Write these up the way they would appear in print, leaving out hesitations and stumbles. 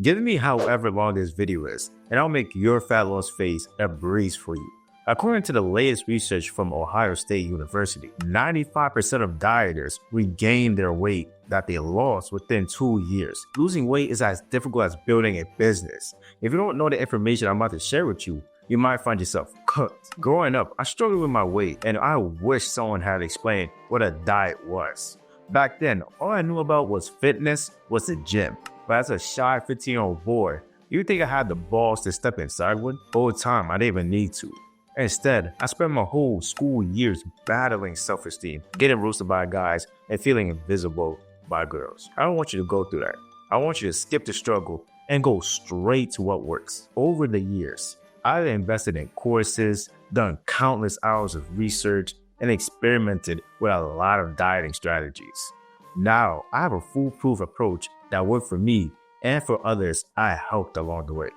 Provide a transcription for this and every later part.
Give me however long this video is, and I'll make your fat loss phase a breeze for you. According to the latest research from Ohio State University, 95% of dieters regain their weight that they lost within 2 years. Losing weight is as difficult as building a business. If you don't know the information I'm about to share with you, you might find yourself cooked. Growing up, I struggled with my weight, and I wish someone had explained what a diet was. Back then, all I knew about was fitness, was the gym. But as a shy 15-year-old boy, you think I had the balls to step inside one? Whole time, I didn't even need to. Instead, I spent my whole school years battling self-esteem, getting roasted by guys, and feeling invisible by girls. I don't want you to go through that. I want you to skip the struggle and go straight to what works. Over the years, I've invested in courses, done countless hours of research, and experimented with a lot of dieting strategies. Now, I have a foolproof approach that worked for me and for others I helped along the way.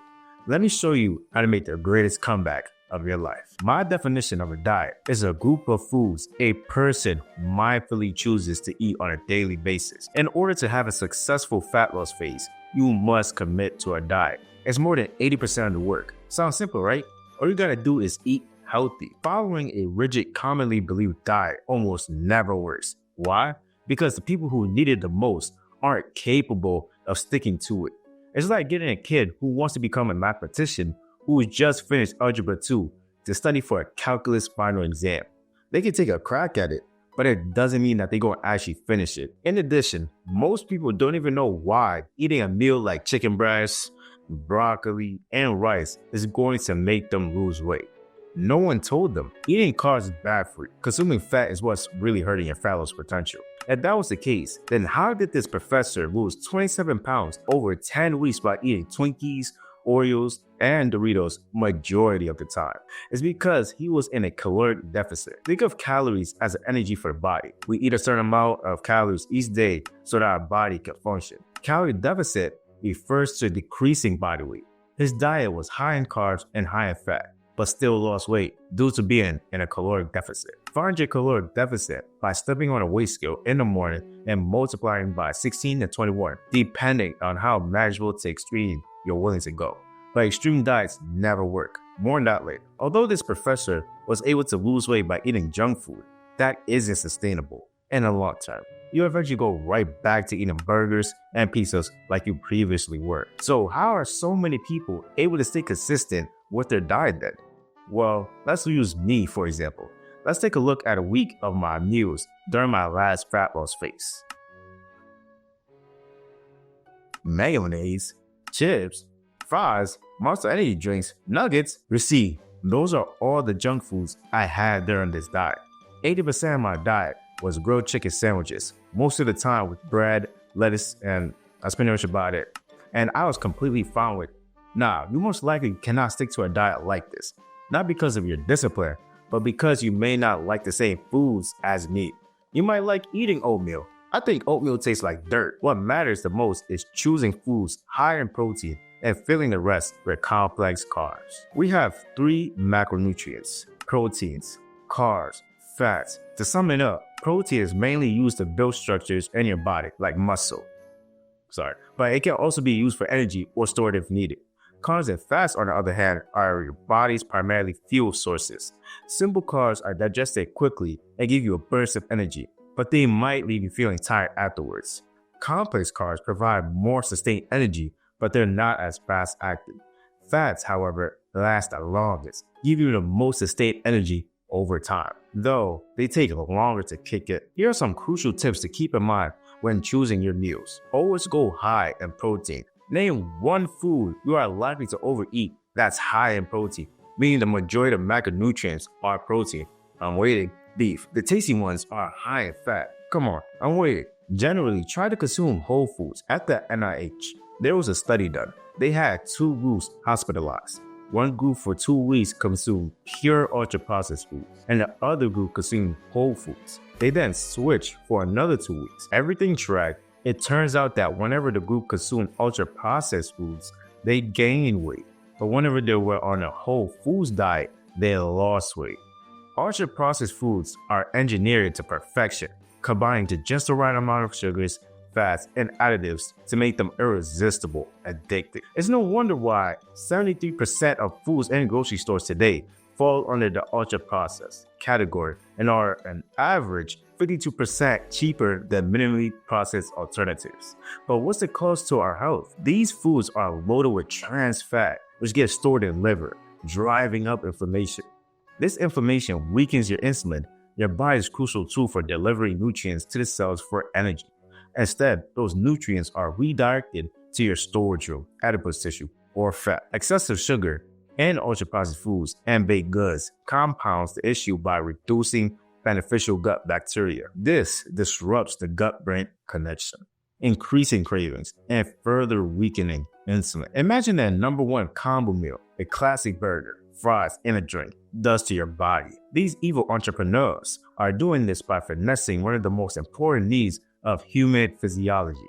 Let me show you how to make the greatest comeback of your life. My definition of a diet is a group of foods a person mindfully chooses to eat on a daily basis. In order to have a successful fat loss phase, you must commit to a diet. It's more than 80% of the work. Sounds simple, right? All you gotta do is eat healthy. Following a rigid, commonly believed diet almost never works. Why? Because the people who need it the most aren't capable of sticking to it. It's like getting a kid who wants to become a mathematician who just finished Algebra 2 to study for a calculus final exam. They can take a crack at it, but it doesn't mean that they're going to actually finish it. In addition, most people don't even know why eating a meal like chicken breast, broccoli, and rice is going to make them lose weight. No one told them. Eating carbs is bad for you. Consuming fat is what's really hurting your fat loss potential. If that was the case, then how did this professor lose 27 pounds over 10 weeks by eating Twinkies, Oreos, and Doritos majority of the time? It's because he was in a caloric deficit. Think of calories as energy for the body. We eat a certain amount of calories each day so that our body can function. Calorie deficit refers to decreasing body weight. His diet was high in carbs and high in fat, but still lost weight due to being in a caloric deficit. Find your caloric deficit by stepping on a weight scale in the morning and multiplying by 16 to 21, depending on how manageable to extreme you're willing to go. But extreme diets never work. More on that later. Although this professor was able to lose weight by eating junk food, that isn't sustainable in the long term. You eventually go right back to eating burgers and pizzas like you previously were. So how are so many people able to stay consistent with their diet then? Well, let's use me for example. Let's take a look at a week of my meals during my last fat loss phase. Mayonnaise, chips, fries, Monster Energy drinks, nuggets, receipt. Those are all the junk foods I had during this diet. 80% of my diet was grilled chicken sandwiches, most of the time with bread, lettuce, and spinach about it. And I was completely fine with, nah, you most likely cannot stick to a diet like this. Not because of your discipline, but because you may not like the same foods as me. You might like eating oatmeal. I think oatmeal tastes like dirt. What matters the most is choosing foods high in protein and filling the rest with complex carbs. We have 3 macronutrients: proteins, carbs, fats. To sum it up, protein is mainly used to build structures in your body, like muscle. But it can also be used for energy or stored if needed. Carbs and fats, on the other hand, are your body's primarily fuel sources. Simple carbs are digested quickly and give you a burst of energy, but they might leave you feeling tired afterwards. Complex carbs provide more sustained energy, but they're not as fast acting. Fats, however, last the longest, give you the most sustained energy over time, though they take longer to kick in. Here are some crucial tips to keep in mind when choosing your meals. Always go high in protein. Name one food you are likely to overeat that's high in protein, meaning the majority of macronutrients are protein. I'm waiting. Beef. The tasty ones are high in fat. Come on, I'm waiting. Generally, try to consume whole foods. At the NIH, there was a study done. They had 2 groups hospitalized. One group for 2 weeks consumed pure ultra-processed food, and the other group consumed whole foods. They then switched for another 2 weeks. Everything tracked. It turns out that whenever the group consumed ultra-processed foods, they gained weight. But whenever they were on a whole foods diet, they lost weight. Ultra-processed foods are engineered to perfection, combining to just the right amount of sugars, fats, and additives to make them irresistible, addictive. It's no wonder why 73% of foods in grocery stores today fall under the ultra-processed category and are an average 52% cheaper than minimally processed alternatives. But what's the cost to our health? These foods are loaded with trans fat, which gets stored in liver, driving up inflammation. This inflammation weakens your insulin, your body's crucial tool for delivering nutrients to the cells for energy. Instead, those nutrients are redirected to your storage room, adipose tissue, or fat. Excessive sugar and ultra-processed foods and baked goods compounds the issue by reducing beneficial gut bacteria. This disrupts the gut-brain connection, increasing cravings and further weakening insulin. Imagine that number one combo meal, a classic burger, fries, and a drink, does to your body. These evil entrepreneurs are doing this by finessing one of the most important needs of human physiology,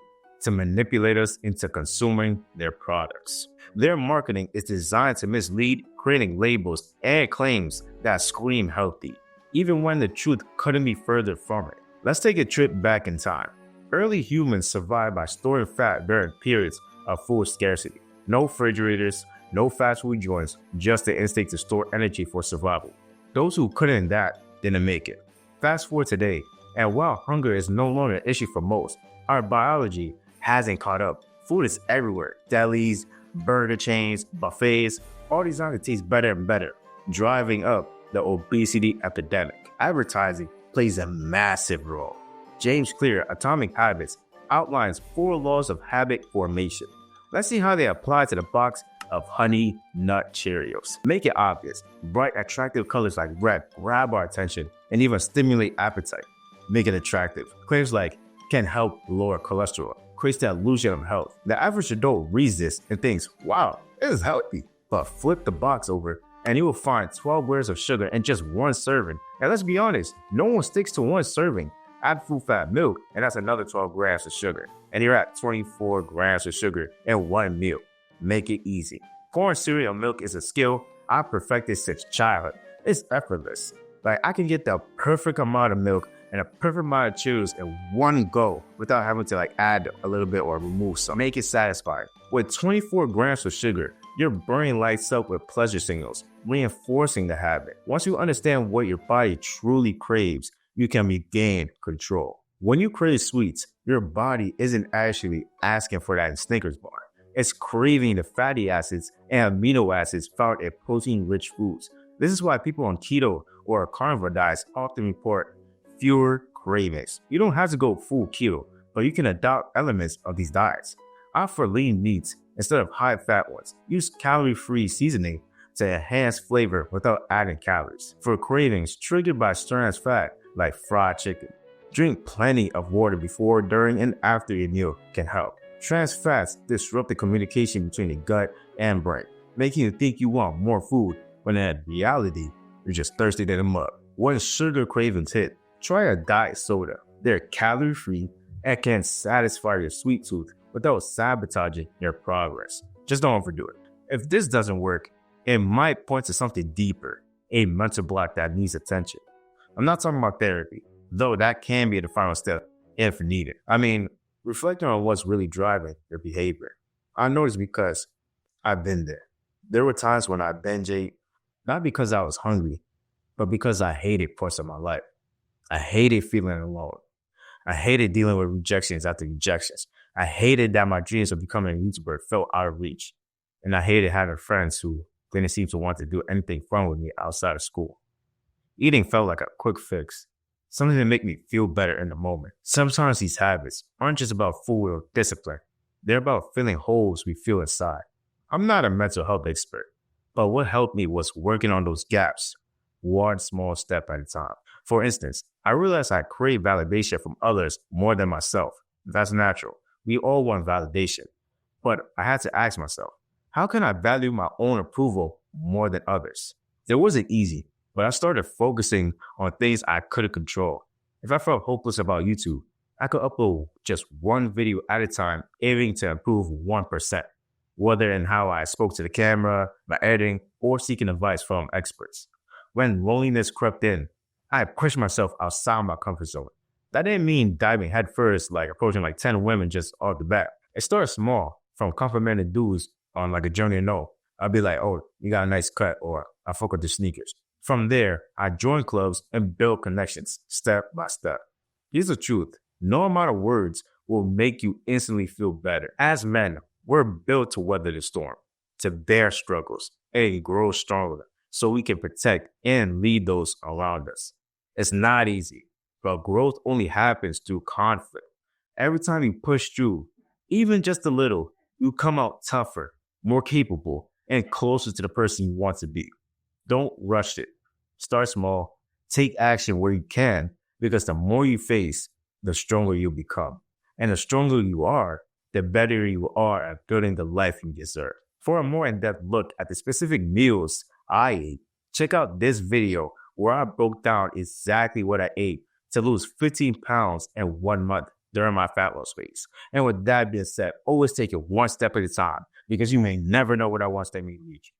to manipulate us into consuming their products. Their marketing is designed to mislead, creating labels and claims that scream healthy, even when the truth couldn't be further from it. Let's take a trip back in time. Early humans survived by storing fat during periods of food scarcity. No refrigerators, no fast food joints, just the instinct to store energy for survival. Those who couldn't that didn't make it. Fast forward today, and while hunger is no longer an issue for most, our biology hasn't caught up. Food is everywhere. Delis, burger chains, buffets, all designed to taste better and better, driving up the obesity epidemic. Advertising plays a massive role. James Clear, Atomic Habits, outlines 4 laws of habit formation. Let's see how they apply to the box of Honey Nut Cheerios. Make it obvious. Bright, attractive colors like red grab our attention and even stimulate appetite. Make it attractive. Claims like can help lower cholesterol, creates the illusion of health. The average adult reads this and thinks, wow, this is healthy. But flip the box over and you will find 12 grams of sugar in just one serving. And let's be honest, no one sticks to one serving. Add full-fat milk, and that's another 12 grams of sugar. And you're at 24 grams of sugar in one meal. Make it easy. Pouring cereal milk is a skill I perfected since childhood. It's effortless. Like, I can get the perfect amount of milk and a perfect amount of Cheerios in one go without having to add a little bit or remove some. Make it satisfying. With 24 grams of sugar, your brain lights up with pleasure signals, reinforcing the habit. Once you understand what your body truly craves, you can regain control. When you crave sweets, your body isn't actually asking for that in Snickers bar. It's craving the fatty acids and amino acids found in protein-rich foods. This is why people on keto or carnivore diets often report fewer cravings. You don't have to go full keto, but you can adopt elements of these diets. Opt for lean meats instead of high-fat ones. Use calorie-free seasoning to enhance flavor without adding calories. For cravings triggered by trans fat, like fried chicken, drink plenty of water before, during, and after your meal can help. Trans fats disrupt the communication between the gut and brain, making you think you want more food, when in reality, you're just thirsty than a mug. When sugar cravings hit, try a diet soda. They're calorie-free and can satisfy your sweet tooth without sabotaging your progress. Just don't overdo it. If this doesn't work, it might point to something deeper, a mental block that needs attention. I'm not talking about therapy, though that can be the final step if needed. I mean, reflecting on what's really driving your behavior. I know this because I've been there. There were times when I binge ate, not because I was hungry, but because I hated parts of my life. I hated feeling alone. I hated dealing with rejections after rejections. I hated that my dreams of becoming a YouTuber felt out of reach. And I hated having friends who didn't seem to want to do anything fun with me outside of school. Eating felt like a quick fix, something to make me feel better in the moment. Sometimes these habits aren't just about food or discipline. They're about filling holes we feel inside. I'm not a mental health expert, but what helped me was working on those gaps, one small step at a time. For instance, I realized I crave validation from others more than myself. That's natural. We all want validation. But I had to ask myself, how can I value my own approval more than others? It wasn't easy, but I started focusing on things I couldn't control. If I felt hopeless about YouTube, I could upload just one video at a time, aiming to improve 1%, whether in how I spoke to the camera, my editing, or seeking advice from experts. When loneliness crept in, I pushed myself outside my comfort zone. That didn't mean diving headfirst, like approaching like 10 women just off the bat. It started small, from complimenting dudes on like a journey to know. I'd be like, oh, you got a nice cut, or I fuck with the sneakers. From there, I joined clubs and built connections step by step. Here's the truth. No amount of words will make you instantly feel better. As men, we're built to weather the storm, to bear struggles, and grow stronger so we can protect and lead those around us. It's not easy, but growth only happens through conflict. Every time you push through, even just a little, you come out tougher, more capable, and closer to the person you want to be. Don't rush it. Start small, take action where you can, because the more you face, the stronger you become. And the stronger you are, the better you are at building the life you deserve. For a more in-depth look at the specific meals I ate, check out this video where I broke down exactly what I ate to lose 15 pounds in 1 month during my fat loss phase. And with that being said, always take it one step at a time, because you may never know what that one step may reach.